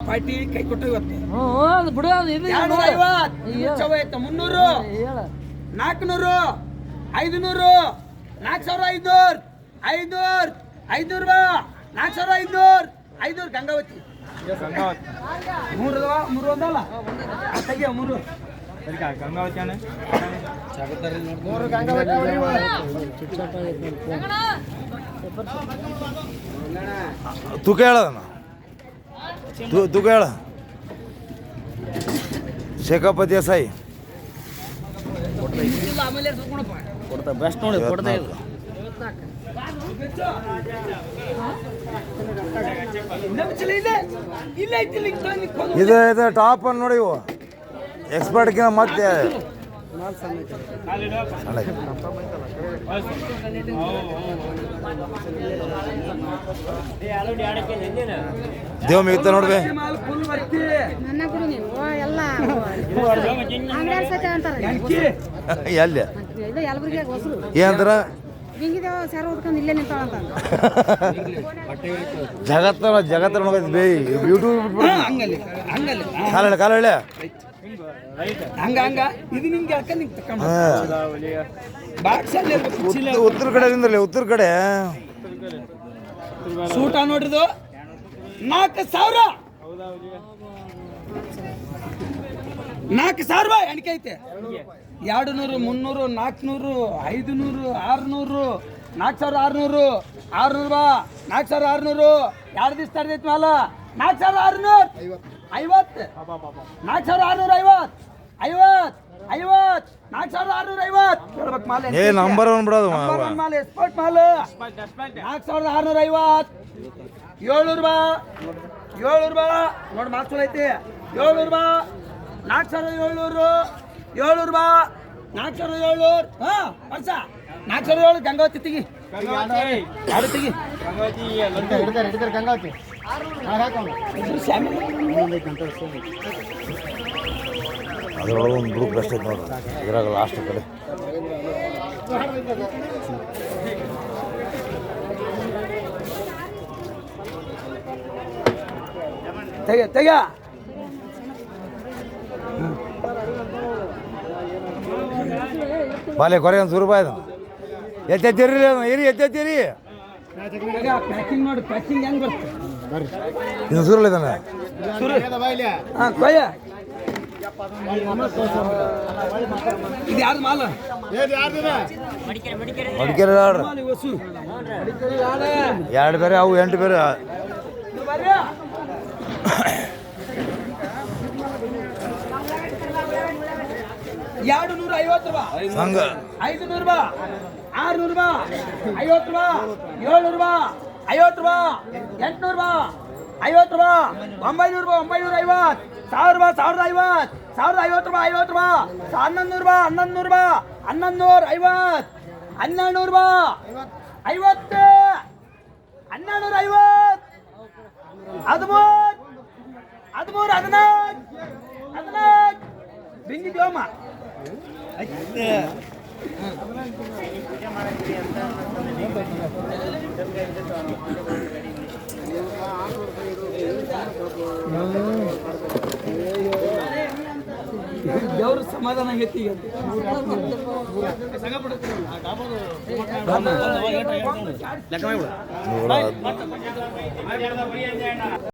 party ಕೈ ಕೊಟ್ಟು ಇವತ್ತು ಬಿಡು 250 300 400 500 4500 500 500 ರೂಪಾಯಿ 4500 500 ಗಂಗಾವತಿ 3 ಒಂದಲ್ಲ ತೆಗಿಯ 3 ಗಂಗಾವತಿ ಅಣ್ಣ 3 ಗಂಗಾವತಿ ತೂಕ ಹೇಳೋದಣ್ಣ ತೂಕ ಹೇಳ ಶೇಖಪ್ಪ ದೇಸಾಯಿ ಕೊಡ್ತಾ ಬೆಸ್ಟ್ ನೋಡಿ ಕೊಡ್ತಾ ಇದು ಇದು ಟಾಪ್ ಅನ್ನು ನೋಡಿ ಇವು ಎಕ್ಸ್ಪರ್ಟ್ಗಿನ ಮತ್ತೆ ದೇವ ಮಿಗತ ನೋಡ್ಬೇ ಎಲ್ಲಿ ಏನಂತಾರ ಜಗತ್ತ ನೋಡೋದು ಬೇ ಯೂಟ್ಯೂಬ್ ಕಾಲ ಹೇಳ ಹಂಗ ಇದು ನಿಮ್ಗೆ ಯಾಕೆ ನಿಂಗೆ ತಕೊಂಡ ಉತ್ತರ ಕಡೆಯಿಂದಲೇ ಉತ್ತರ ಕಡೆ ಸೂಟ ನೋಡ್ರಿದು 4000 ರೂಪಾಯಿ ಎಣಿಕೆ ಐತೆ 200 300 400 500 600 4600 600 4600 2 ದಿವಸ ತಡೆದೈತಿ ಮಾಲ 4650 4650 ಏ ನಂಬರ್ 1 ಬಿಡೋದು ಮಾಲ್ ಎಕ್ಸ್ಪೋರ್ಟ್ ಮಾಲ್ 4650 700 ರೂಪಾಯಿ ನೋಡಿ ಮಾಲ್ ಚಲೋ ಐತಿ 700 ರೂಪಾಯಿ 4700 ಹಾ ವರ್ಷ 407 ಗಂಗಾವತಿ ತೆಗಿ ತೆಗಿ ಗಂಗಾವತಿ ಅದರೊಳಗೆ ಒಂದು ಗ್ರೂಪ್ ಬೆಸ್ಟ್ ಐತೆ ನೋಡ್ರಿ ಇದ್ರಾಗ ಲಾಸ್ಟ್ ಕಡೆ ತೆಗ ಬಾಲೆ ಕೊರೆ ಒಂದು 100 ರೂಪಾಯಿ ಅದು ಎತ್ತೆತ್ತೀರಿ ಎತ್ತೆತ್ತೀರಿ ಪ್ಯಾಕಿಂಗ್ ನೋಡಿ ಪ್ಯಾಕಿಂಗ್ ಹೆಂಗ್ ಬರ್ತದೆ ಇನ್ನು ಸುರಲ್ಲ ಇದ್ದಾನೆ ಹಾಂ ಕೊಯ್ಯ ಇದು ಯಾರ್ದು ಮಾಲ ಮಡಿಕೇರಿ ಆಡ್ರಿ ಹೊಸು 2 ಬೇರೆ ಅವು 8 ಬೇರೆ 250 ರೂಪಾಯಿ ಸಂಘ 500 ರೂಪಾಯಿ 600 ರೂಪಾಯಿ 50 ರೂಪಾಯಿ 700 ರೂಪಾಯಿ 50 ರೂಪಾಯಿ 800 ರೂಪಾಯಿ 50 ರೂಪಾಯಿ 900 ರೂಪಾಯಿ 950 1000 ರೂಪಾಯಿ 1050 1050 ರೂಪಾಯಿ 50 ರೂಪಾಯಿ 1100 ರೂಪಾಯಿ 1100 ರೂಪಾಯಿ 1150 1200 ರೂಪಾಯಿ 50 1150 13 ಬಿಂಗಿ ದೇವಮ್ಮ ದೇವ್ರ ಸಮಾಧಾನ ಆಗೈತಿ ಈಗ